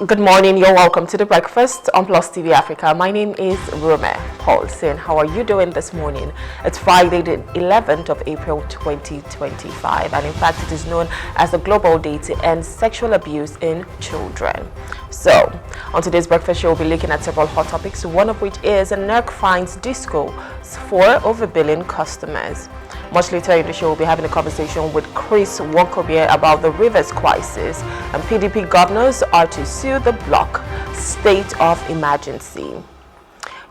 Good morning, you're welcome to the breakfast on Plus TV Africa. My name is Rome Paulson. How are you doing this morning? It's Friday the 11th of April 2025, and in fact it is known as the Global Day to End Sexual Abuse in Children. So on today's breakfast show, we'll be looking at several hot topics, one of which is NERC finds disco for overbilling customers. Much later in the show, we'll be having a conversation with Chris Wonkobie about the Rivers crisis, and PDP governors are to sue the bloc state of emergency.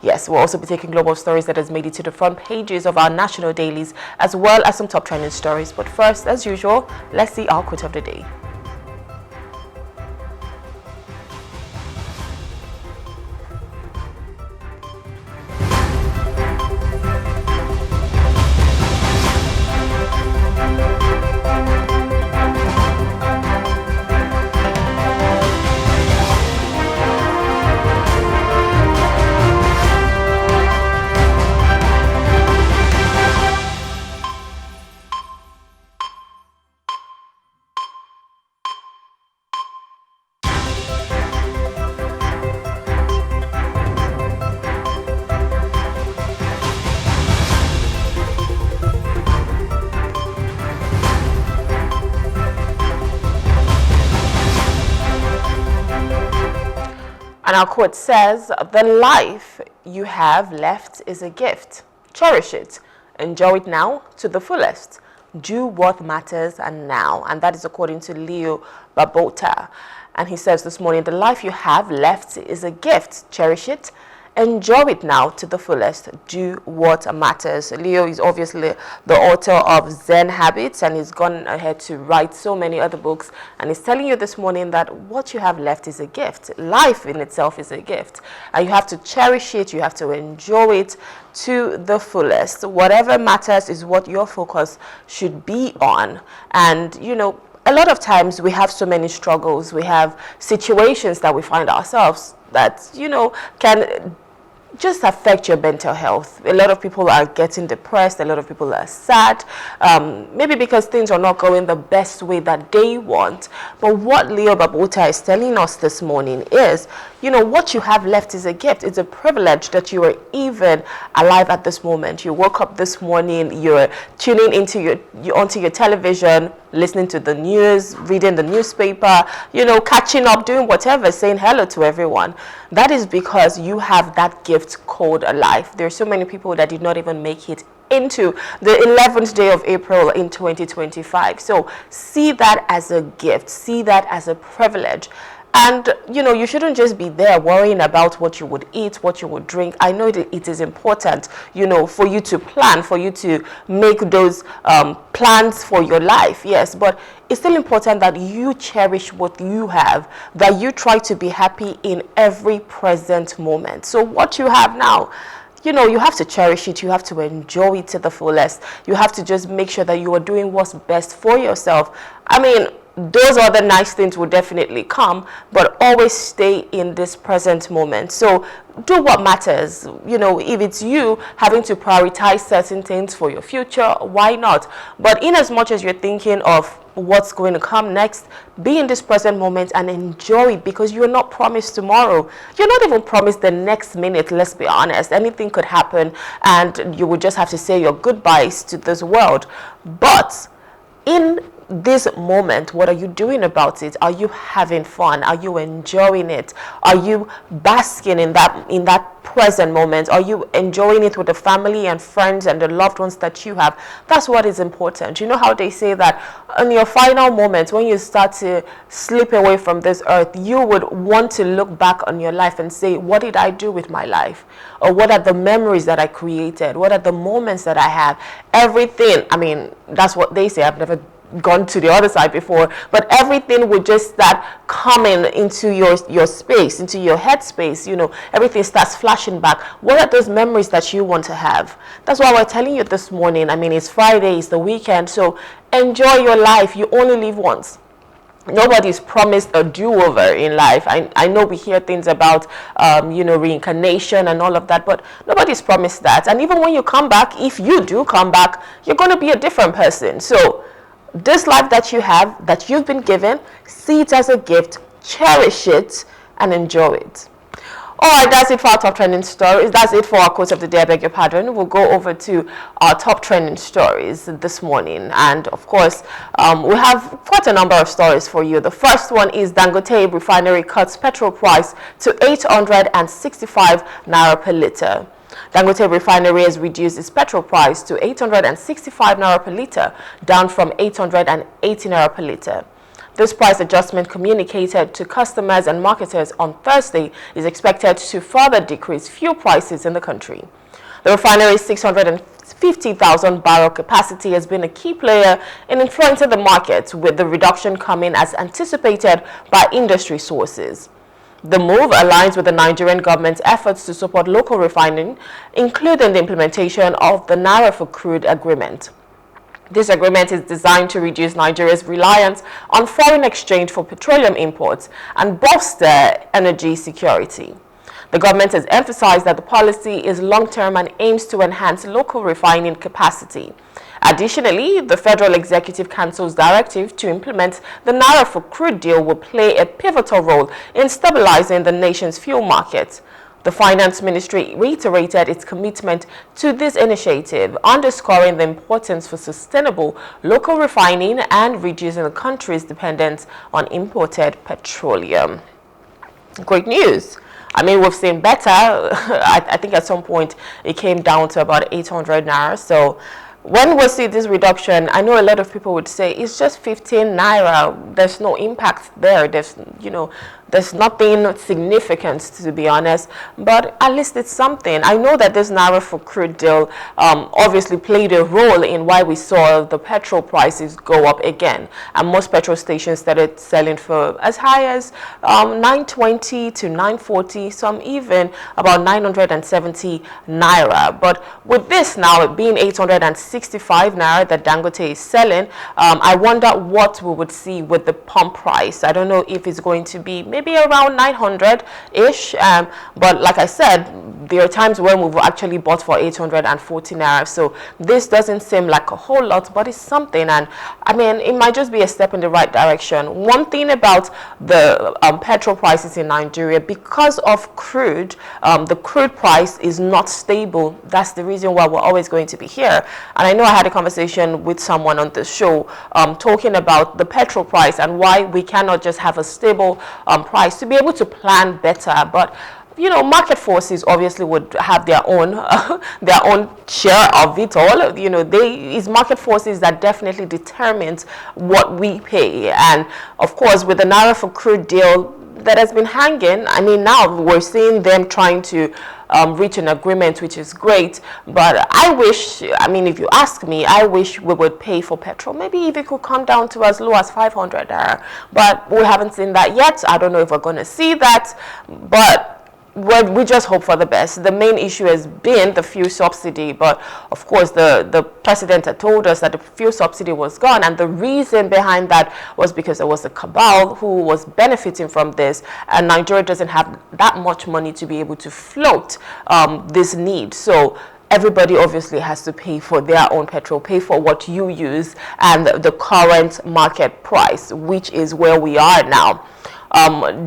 Yes, we'll also be taking global stories that has made it to the front pages of our national dailies, as well as some top trending stories. But first, as usual, let's see our quote of the day. And our quote says, "The life you have left is a gift. Cherish it. Enjoy it now to the fullest. Do what matters and now." And that is according to Leo Babota. And he says this morning, the life you have left is a gift. Cherish it. Enjoy it now to the fullest. Do what matters. Leo is obviously the author of Zen Habits, and he's gone ahead to write so many other books. And he's telling you this morning that what you have left is a gift. Life in itself is a gift. And you have to cherish it. You have to enjoy it to the fullest. Whatever matters is what your focus should be on. And, you know, a lot of times we have so many struggles. We have situations that we find ourselves that, you know, can just affect your mental health. A lot of people are getting depressed. A lot of people are sad, maybe because things are not going the best way that they want. But what Leo Babota is telling us this morning is, you know, what you have left is a gift. It's a privilege that you are even alive at this moment. You woke up this morning, you're tuning into onto your television, listening to the news, reading the newspaper, you know, catching up, doing whatever, saying hello to everyone. That is because you have that gift called a life. There are so many people that did not even make it into the 11th day of April in 2025. So see that as a gift, see that as a privilege. And, you know, you shouldn't just be there worrying about what you would eat, what you would drink. I know that it is important, you know, for you to plan, for you to make those plans for your life. Yes, but it's still important that you cherish what you have, that you try to be happy in every present moment. So what you have now, you know, you have to cherish it. You have to enjoy it to the fullest. You have to just make sure that you are doing what's best for yourself. I mean, those other nice things will definitely come, but always stay in this present moment. So do what matters. You know, if it's you having to prioritize certain things for your future, why not? But in as much as you're thinking of what's going to come next, be in this present moment and enjoy it, because you're not promised tomorrow. You're not even promised the next minute. Let's be honest. Anything could happen and you would just have to say your goodbyes to this world. But in this moment, what are you doing about it? Are you having fun? Are you enjoying it? Are you basking in that present moment? Are you enjoying it with the family and friends and the loved ones that you have? That's what is important. You know how they say that in your final moments, when you start to slip away from this earth, you would want to look back on your life and say, what did I do with my life? Or what are the memories that I created? What are the moments that I have? Everything. I mean, that's what they say. I've never gone to the other side before, but everything would just start coming into your space, into your head space. You know, everything starts flashing back. What are those memories that you want to have? That's why we're telling you this morning. I mean, it's Friday, it's the weekend, so enjoy your life. You only live once. Nobody's promised a do-over in life. I know we hear things about you know, reincarnation and all of that, but nobody's promised that. And even when you come back, if you do come back, you're going to be a different person. So this life that you have, that you've been given, see it as a gift, cherish it, and enjoy it. All right, that's it for our top trending stories. That's it for our quote of the day. I beg your pardon. We'll go over to our top trending stories this morning. And of course, we have quite a number of stories for you. The first one is Dangote Refinery cuts petrol price to 865 naira per litre. Dangote Refinery has reduced its petrol price to 865 naira per litre, down from 880 naira per litre. This price adjustment, communicated to customers and marketers on Thursday, is expected to further decrease fuel prices in the country. The refinery's 650,000 barrel capacity has been a key player in influencing the market, with the reduction coming as anticipated by industry sources. The move aligns with the Nigerian government's efforts to support local refining, including the implementation of the Naira for Crude agreement. This agreement is designed to reduce Nigeria's reliance on foreign exchange for petroleum imports and bolster energy security. The government has emphasized that the policy is long-term and aims to enhance local refining capacity. Additionally, the Federal Executive Council's directive to implement the Naira for Crude deal will play a pivotal role in stabilizing the nation's fuel market. The Finance Ministry reiterated its commitment to this initiative, underscoring the importance for sustainable local refining and reducing the country's dependence on imported petroleum. Great news. I mean, we've seen better. I think at some point it came down to about 800 naira. So when we see this reduction, I know a lot of people would say it's just 15 naira. There's no impact there. There's nothing significant, to be honest, but at least it's something. I know that this Naira for Crude deal obviously played a role in why we saw the petrol prices go up again, and most petrol stations started selling for as high as 920 to 940, some even about 970 naira. But with this now it being 865 naira that Dangote is selling, I wonder what we would see with the pump price. I don't know if it's going to be maybe around 900-ish, but like I said, there are times when we've actually bought for 840 naira, so this doesn't seem like a whole lot, but it's something. And I mean, it might just be a step in the right direction. One thing about the petrol prices in Nigeria, because of crude, the crude price is not stable. That's the reason why we're always going to be here. And I know I had a conversation with someone on the show talking about the petrol price and why we cannot just have a stable price to be able to plan better. But you know, market forces obviously would have their own share of it all. You know, it's market forces that definitely determines what we pay. And of course, with the Naira for Crude deal that has been hanging, I mean, now we're seeing them trying to reach an agreement, which is great. But I wish, I mean, if you ask me, I wish we would pay for petrol. Maybe if it could come down to as low as 500 naira. But we haven't seen that yet. I don't know if we're going to see that. But we just hope for the best. The main issue has been the fuel subsidy, but of course the president had told us that the fuel subsidy was gone, and the reason behind that was because there was a cabal who was benefiting from this, and Nigeria doesn't have that much money to be able to float this need. So everybody obviously has to pay for their own petrol, pay for what you use, and the current market price, which is where we are now.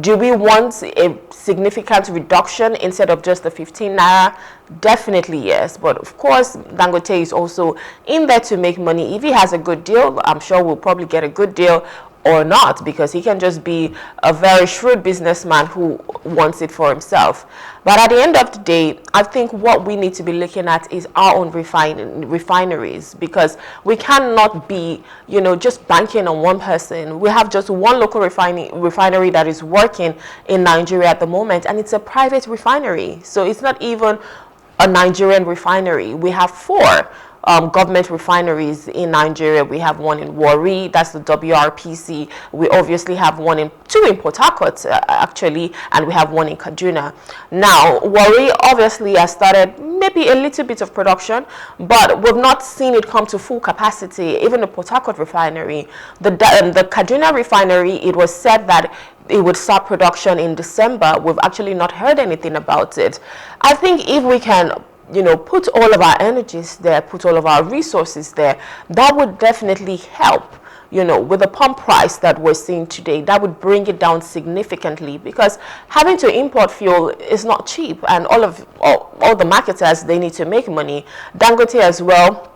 Do we want a significant reduction instead of just the 15 naira? Definitely yes, but of course Dangote is also in there to make money. If he has a good deal, I'm sure we'll probably get a good deal, or not, because he can just be a very shrewd businessman who wants it for himself. But at the end of the day, I think what we need to be looking at is our own refineries, because we cannot be, you know, just banking on one person. We have just one local refinery that is working in Nigeria at the moment, and it's a private refinery. So it's not even a Nigerian refinery. We have four government refineries in Nigeria. We have one in Warri, that's the WRPC. We obviously have two in Port Harcourt actually, and we have one in Kaduna. Now, Warri obviously has started maybe a little bit of production, but we've not seen it come to full capacity. Even the Port Harcourt refinery, the Kaduna refinery, it was said that it would start production in December. We've actually not heard anything about it. I think if we can, you know, put all of our energies there, put all of our resources there, that would definitely help, with the pump price that we're seeing today, that would bring it down significantly, because having to import fuel is not cheap, and all the marketers, they need to make money. Dangote as well,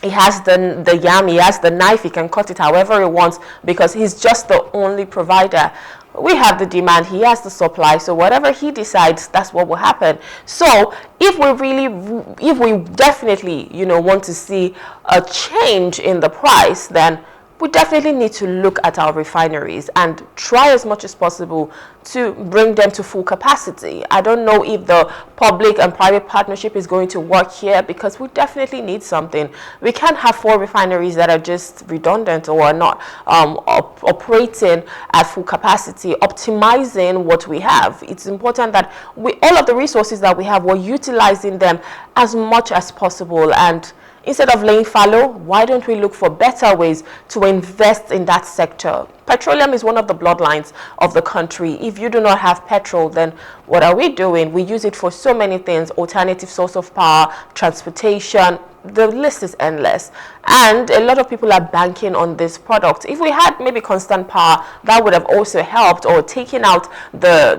he has the yam, he has the knife, he can cut it however he wants, because he's just the only provider. We have the demand, he has the supply, so whatever he decides, that's what will happen. So if we definitely want to see a change in the price, then we definitely need to look at our refineries and try as much as possible to bring them to full capacity. I don't know if the public and private partnership is going to work here, because we definitely need something. We can't have 4 refineries that are just redundant or are not operating at full capacity, optimizing what we have. It's important that all of the resources that we have, we're utilizing them as much as possible. And instead of laying fallow, why don't we look for better ways to invest in that sector? Petroleum is one of the bloodlines of the country. If you do not have petrol, then what are we doing? We use it for so many things: alternative source of power, transportation. The list is endless, and a lot of people are banking on this product. If we had maybe constant power, that would have also helped, or taken out the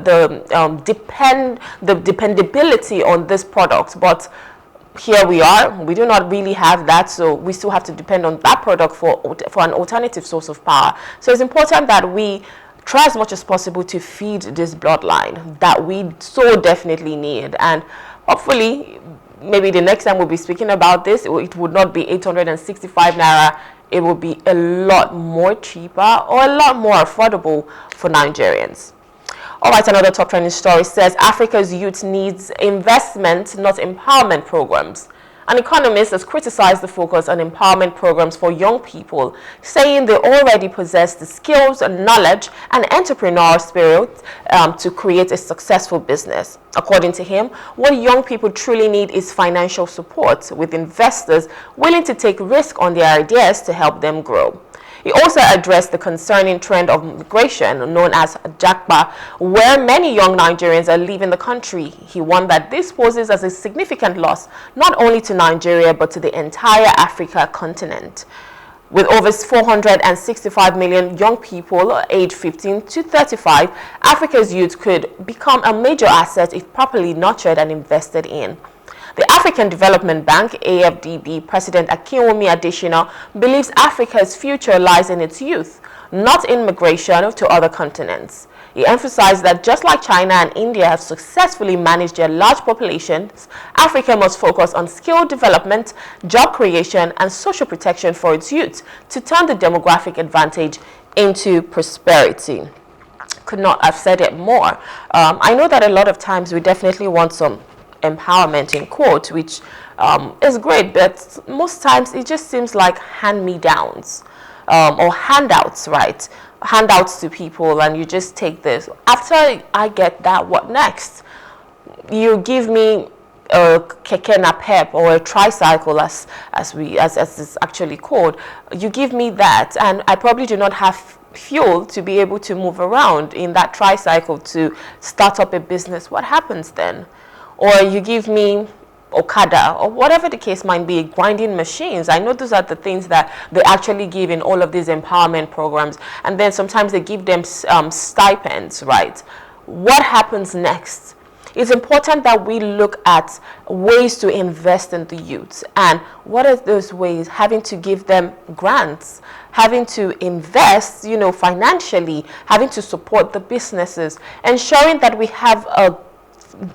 dependability on this product. But here we are, we do not really have that, so we still have to depend on that product for an alternative source of power. So it's important that we try as much as possible to feed this bloodline that we so definitely need. And hopefully, maybe the next time we'll be speaking about this, it would not be 865 naira, it will be a lot more cheaper or a lot more affordable for Nigerians. All right, another top trending story says Africa's youth needs investment, not empowerment programs. An economist has criticized the focus on empowerment programs for young people, saying they already possess the skills, knowledge, and entrepreneurial spirit to create a successful business. According to him, what young people truly need is financial support, with investors willing to take risk on their ideas to help them grow. He also addressed the concerning trend of migration known as Japa, where many young Nigerians are leaving the country. He warned that this poses as a significant loss not only to Nigeria but to the entire Africa continent. With over 465 million young people aged 15 to 35, Africa's youth could become a major asset if properly nurtured and invested in. The African Development Bank, AFDB, President Akinwumi Adesina, believes Africa's future lies in its youth, not in migration to other continents. He emphasized that just like China and India have successfully managed their large populations, Africa must focus on skill development, job creation, and social protection for its youth to turn the demographic advantage into prosperity. Could not have said it more. I know that a lot of times we definitely want some empowerment in quote, which is great, but most times it just seems like hand-me-downs or handouts, right? Handouts to people, and you just take this. After I get that, what next? You give me a keke napep or a tricycle, as it's actually called. You give me that, and I probably do not have fuel to be able to move around in that tricycle to start up a business. What happens then? Or you give me Okada, or whatever the case might be, grinding machines. I know those are the things that they actually give in all of these empowerment programs. And then sometimes they give them stipends, right? What happens next? It's important that we look at ways to invest in the youth. And what are those ways? Having to give them grants, having to invest, financially, having to support the businesses, ensuring that we have a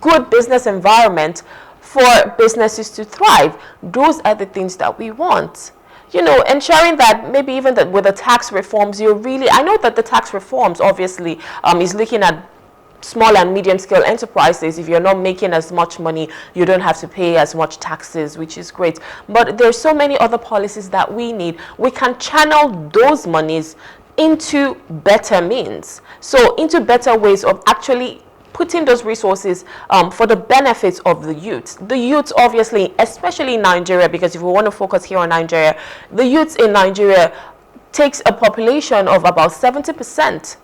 good business environment for businesses to thrive. Those are the things that we want. Ensuring that maybe even that with the tax reforms, I know that the tax reforms obviously is looking at small and medium scale enterprises. If you're not making as much money, you don't have to pay as much taxes, which is great. But there's so many other policies that we need. We can channel those monies into better means. So into better ways of actually putting those resources for the benefits of the youth. The youth, obviously, especially in Nigeria, because if we want to focus here on Nigeria, the youth in Nigeria takes a population of about 70%,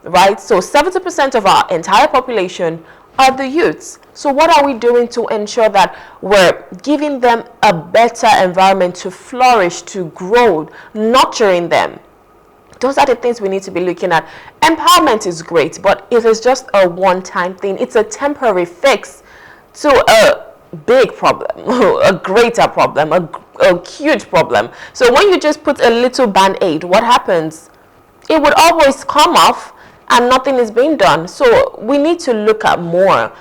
right? So 70% of our entire population are the youths. So what are we doing to ensure that we're giving them a better environment to flourish, to grow, nurturing them? Those are the things we need to be looking at. Empowerment is great, but it is just a one-time thing. It's a temporary fix to a big problem, a greater problem, a huge problem. So when you just put a little band-aid, what happens? It would always come off and nothing is being done. So we need to look at more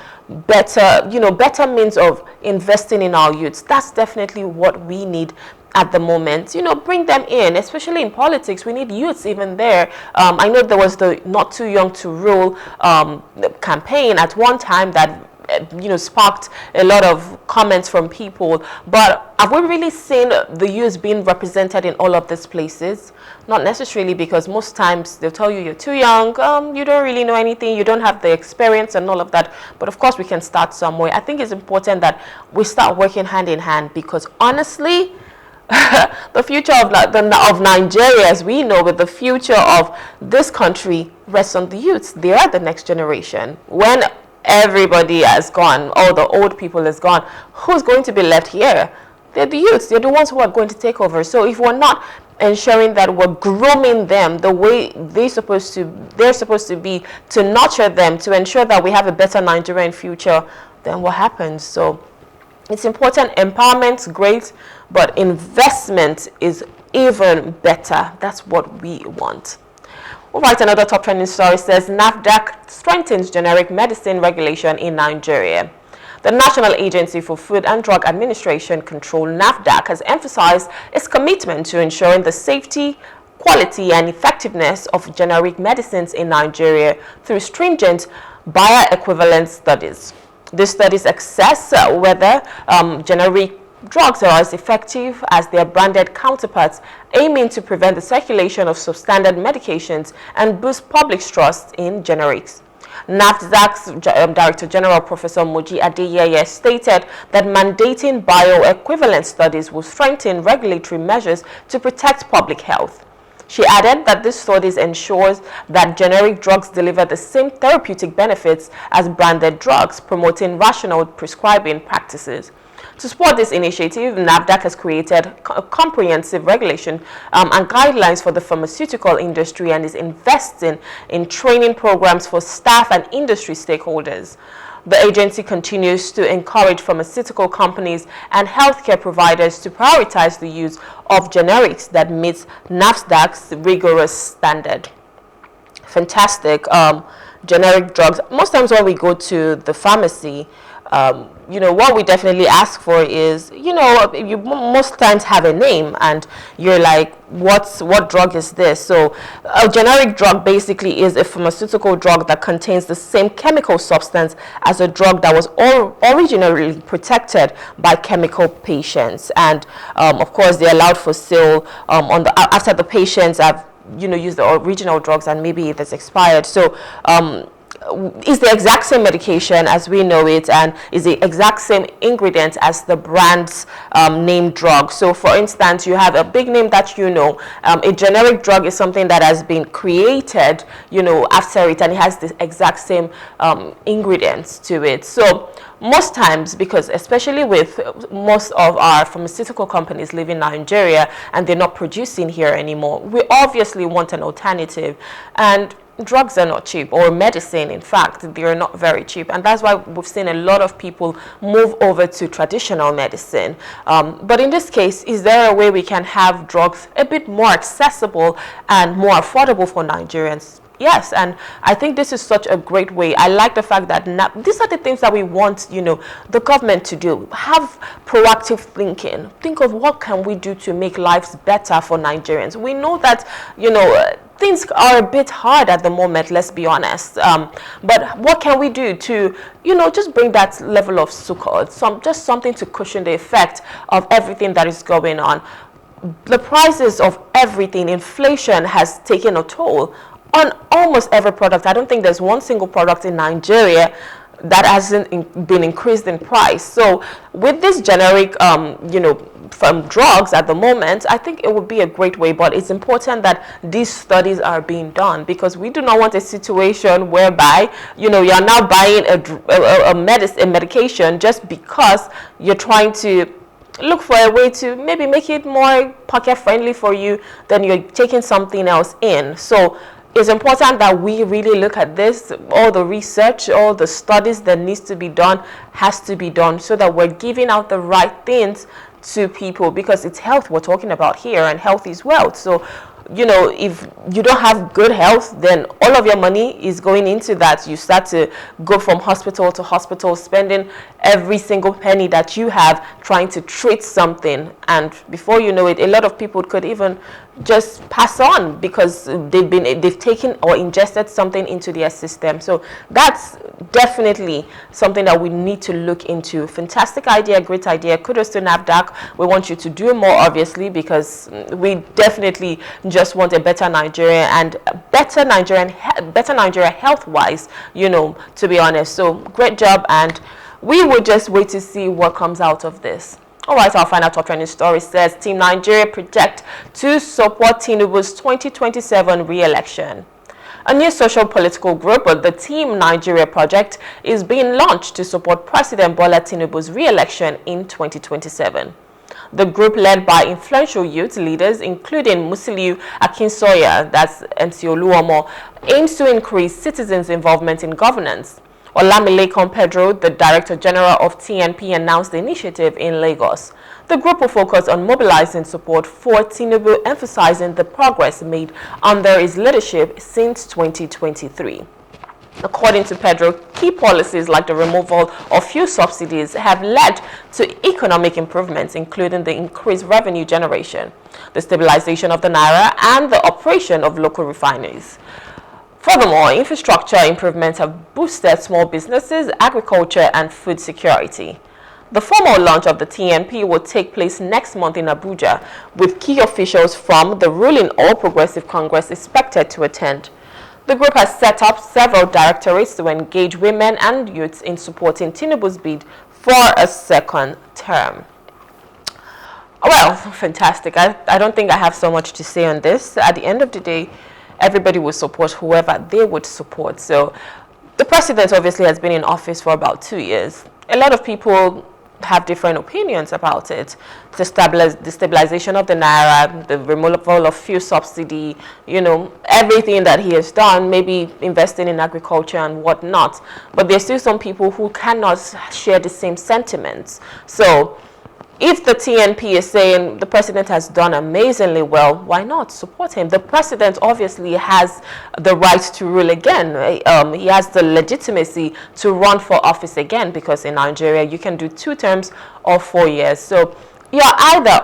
better means of investing in our youths. That's definitely what we need at the moment. Bring them in, especially in politics. We need youths even there. I know there was the Not Too Young to Rule campaign at one time that sparked a lot of comments from people, but have we really seen the youth being represented in all of these places? Not necessarily, because most times they'll tell you you're too young, you don't really know anything, you don't have the experience and all of that. But of course we can start somewhere. I think it's important that we start working hand in hand, because honestly the future of Nigeria, as we know, with the future of this country, rests on the youths. They are the next generation. When everybody has gone, all the old people is gone, who's going to be left here? They're the youths. They're the ones who are going to take over. So if we're not ensuring that we're grooming them the way they're supposed to be, to nurture them, to ensure that we have a better Nigerian future, then what happens? So it's important. Empowerment's great, but investment is even better. That's what we want. All right, another top trending story says Nafdac strengthens generic medicine regulation in Nigeria. The National Agency for Food and Drug Administration Control, Nafdac, has emphasized its commitment to ensuring the safety, quality, and effectiveness of generic medicines in Nigeria through stringent bioequivalence studies. These studies assess whether generic drugs are as effective as their branded counterparts, aiming to prevent the circulation of substandard medications and boost public trust in generics. Nafdac's Director General, Professor Moji Adeyeye, stated that mandating bioequivalent studies will strengthen regulatory measures to protect public health. She added that this studies ensures that generic drugs deliver the same therapeutic benefits as branded drugs, promoting rational prescribing practices. To support this initiative, Nafdac has created a comprehensive regulation and guidelines for the pharmaceutical industry, and is investing in training programs for staff and industry stakeholders. The agency continues to encourage pharmaceutical companies and healthcare providers to prioritize the use of generics that meets Nafdac's rigorous standard. Fantastic. Generic drugs. Most times when we go to the pharmacy, what we definitely ask for is, you most times have a name and you're like, what drug is this? So a generic drug basically is a pharmaceutical drug that contains the same chemical substance as a drug that was originally protected by chemical patients. And of course, they're allowed for sale after the patients have used the original drugs and maybe it has expired. So is the exact same medication as we know it, and is the exact same ingredient as the brand's name drug. So for instance, you have a big name that a generic drug is something that has been created after it, and it has the exact same ingredients to it. So most times, because especially with most of our pharmaceutical companies live in Nigeria and they're not producing here anymore, we obviously want an alternative. And drugs are not cheap, or medicine, in fact, they are not very cheap, and that's why we've seen a lot of people move over to traditional medicine. But in this case, is there a way we can have drugs a bit more accessible and more affordable for Nigerians? Yes, and I think this is such a great way. I like the fact that these are the things that we want, the government to do. Have proactive thinking. Think of what can we do to make lives better for Nigerians. We know that, things are a bit hard at the moment, let's be honest. But what can we do to, just bring that level of succor, just something to cushion the effect of everything that is going on. The prices of everything, inflation has taken a toll on almost every product. I don't think there's one single product in Nigeria that hasn't been increased in price. So with this generic, from drugs at the moment, I think it would be a great way, but it's important that these studies are being done, because we do not want a situation whereby, you're now buying a medication just because you're trying to look for a way to maybe make it more pocket friendly for you, then you're taking something else in. So it's important that we really look at this. All the research, all the studies that needs to be done has to be done, so that we're giving out the right things to people, because it's health we're talking about here, and health is wealth. So you know, if you don't have good health, then all of your money is going into that. You start to go from hospital to hospital, spending every single penny that you have trying to treat something, and before you know it, a lot of people could even just pass on because they've taken or ingested something into their system. So that's definitely something that we need to look into. Fantastic idea, great idea. Kudos to Nafdac. We want you to do more, obviously, because we definitely just want a better Nigeria, and better Nigeria health-wise, you know, to be honest. So great job, and we will just wait to see what comes out of this. All right, our final top trending story says Team Nigeria project to support Tinubu'S 2027 re-election. A new social political group, the Team Nigeria Project, is being launched to support President Bola Tinubu'S re-election in 2027. The group, led by influential youth leaders including Musiliu Akinsoya, that's MC Oluomo, aims to increase citizens' involvement in governance. Olamilekan Petrol, the Director General of TNP, announced the initiative in Lagos. The group will focus on mobilizing support for Tinubu, emphasizing the progress made under his leadership since 2023. According to Pedro, key policies like the removal of fuel subsidies have led to economic improvements, including the increased revenue generation, the stabilization of the naira, and the operation of local refineries. Furthermore, infrastructure improvements have boosted small businesses, agriculture, and food security. The formal launch of the TNP will take place next month in Abuja, with key officials from the ruling All Progressive Congress expected to attend. The group has set up several directorates to engage women and youths in supporting Tinubu's bid for a second term. Well, fantastic. I don't think I have so much to say on this. At the end of the day, everybody will support whoever they would support. So the president obviously has been in office for about 2 years. A lot of people have different opinions about it. The stabilization of the naira, the removal of fuel subsidy, you know, everything that he has done, maybe investing in agriculture and whatnot. But there's still some people who cannot share the same sentiments. So if the TNP is saying the president has done amazingly well, why not support him? The president obviously has the right to rule again. He has the legitimacy to run for office again, because in Nigeria you can do 2 terms or 4 years. So you're either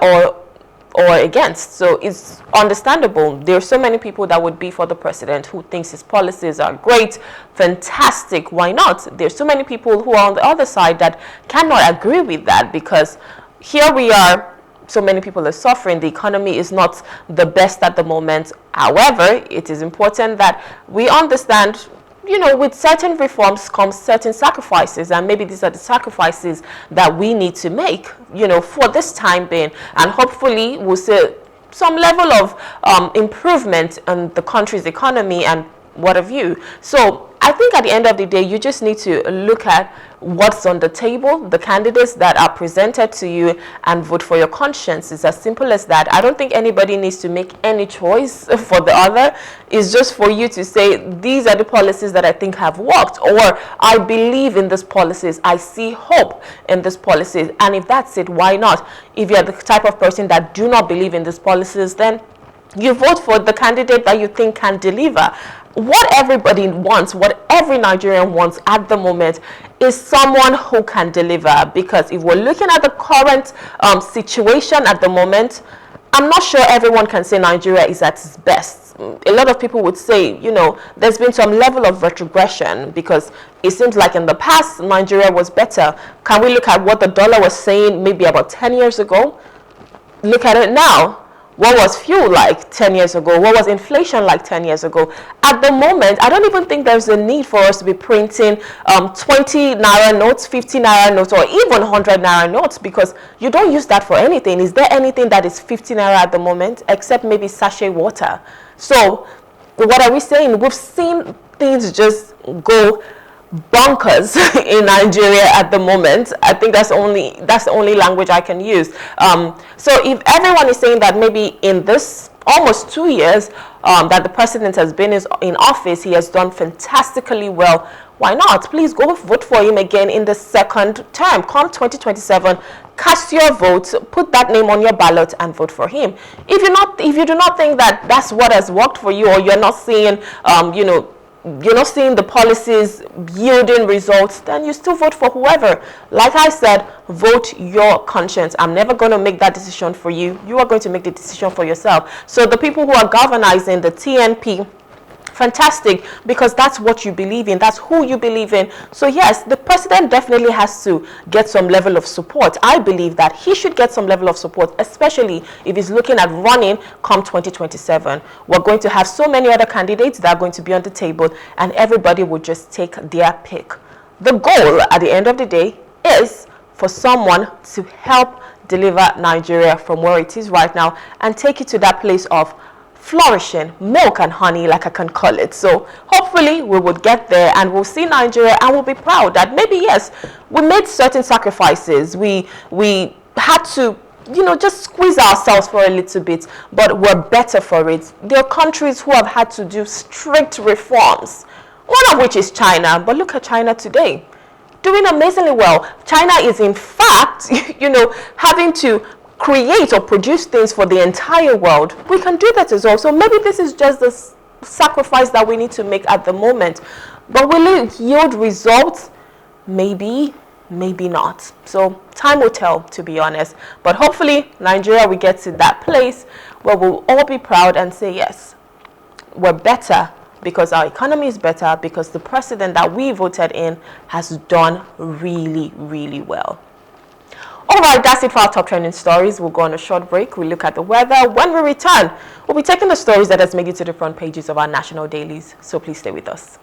or against. So it's understandable. There are so many people that would be for the president who thinks his policies are great, fantastic. Why not? There's so many people who are on the other side that cannot agree with that, because here we are, so many people are suffering. The economy is not the best at the moment. However, it is important that we understand, you know, with certain reforms comes certain sacrifices, and maybe these are the sacrifices that we need to make, you know, for this time being, and hopefully we'll see some level of improvement in the country's economy and what have you. So I think at the end of the day, you just need to look at what's on the table, the candidates that are presented to you, and vote for your conscience. It's as simple as that. I don't think anybody needs to make any choice for the other. It's just for you to say, these are the policies that I think have worked, or I believe in these policies, I see hope in these policies. And if that's it, why not? If you're the type of person that do not believe in these policies, then you vote for the candidate that you think can deliver. What everybody wants, what every Nigerian wants at the moment, is someone who can deliver. Because if we're looking at the current situation at the moment, I'm not sure everyone can say Nigeria is at its best. A lot of people would say, you know, there's been some level of retrogression, because it seems like in the past Nigeria was better. Can we look at what the dollar was saying maybe about 10 years ago? Look at it now. What was fuel like 10 years ago? What was inflation like 10 years ago? At the moment, I don't even think there's a need for us to be printing 20 naira notes, 50 naira notes, or even 100 naira notes, because you don't use that for anything. Is there anything that is 50 naira at the moment, except maybe sachet water? So what are we saying? We've seen things just go bonkers in Nigeria at the moment. I think that's the only language I can use. So if everyone is saying that maybe in this almost 2 years that the president has been in office, he has done fantastically well, why not? Please go vote for him again in the second term. Come 2027, cast your vote, put that name on your ballot and vote for him. If you do not think that that's what has worked for you, or you're not seeing you're not seeing the policies yielding results, then you still vote for whoever. Like I said, vote your conscience. I'm never going to make that decision for you. You are going to make the decision for yourself. So the people who are galvanizing the TNP, fantastic, because that's what you believe in, that's who you believe in. So yes, the president definitely has to get some level of support. I believe that he should get some level of support, especially if he's looking at running come 2027. We're going to have so many other candidates that are going to be on the table, and everybody will just take their pick. The goal at the end of the day is for someone to help deliver Nigeria from where it is right now and take it to that place of flourishing, milk and honey, like I can call it. So hopefully we would get there, and we'll see Nigeria and we'll be proud that maybe, yes, we made certain sacrifices. We had to, just squeeze ourselves for a little bit, but we're better for it. There are countries who have had to do strict reforms, one of which is China. But look at China today, doing amazingly well. China is in fact, having to create or produce things for the entire world. We can do that as well. So maybe this is just the sacrifice that we need to make at the moment. But will it yield results? Maybe, maybe not. So time will tell, to be honest. But hopefully Nigeria will get to that place where we'll all be proud and say, yes, we're better because our economy is better, because the president that we voted in has done really, really well. All right, that's it for our top trending stories. We'll go on a short break. We'll look at the weather. When we return, we'll be taking the stories that has made it to the front pages of our national dailies. So please stay with us.